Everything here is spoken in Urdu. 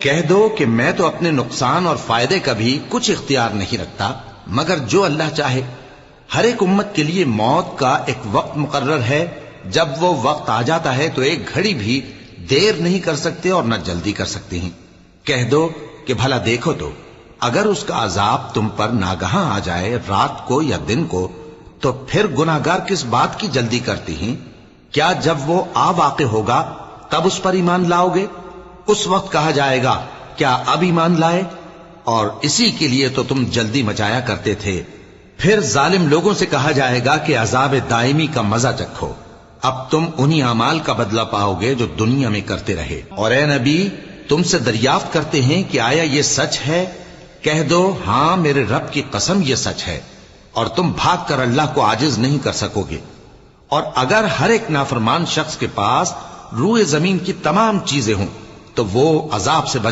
کہہ دو کہ میں تو اپنے نقصان اور فائدے کا بھی کچھ اختیار نہیں رکھتا مگر جو اللہ چاہے۔ ہر ایک امت کے لیے موت کا ایک وقت مقرر ہے، جب وہ وقت آ جاتا ہے تو ایک گھڑی بھی دیر نہیں کر سکتے اور نہ جلدی کر سکتے ہیں۔ کہہ دو کہ بھلا دیکھو تو اگر اس کا عذاب تم پر ناگہاں آ جائے رات کو یا دن کو تو پھر گناہگار کس بات کی جلدی کرتی ہیں؟ کیا جب وہ آ واقع ہوگا تب اس پر ایمان لاؤ گے؟ اس وقت کہا جائے گا کیا اب ایمان لائے؟ اور اسی کے لیے تو تم جلدی مچایا کرتے تھے۔ پھر ظالم لوگوں سے کہا جائے گا کہ عذاب دائمی کا مزہ چکھو، اب تم انہی اعمال کا بدلہ پاؤ گے جو دنیا میں کرتے رہے۔ اور اے نبی، تم سے دریافت کرتے ہیں کہ آیا یہ سچ ہے؟ کہہ دو ہاں میرے رب کی قسم یہ سچ ہے، اور تم بھاگ کر اللہ کو عاجز نہیں کر سکو گے۔ اور اگر ہر ایک نافرمان شخص کے پاس روئے زمین کی تمام چیزیں ہوں تو وہ عذاب سے بچ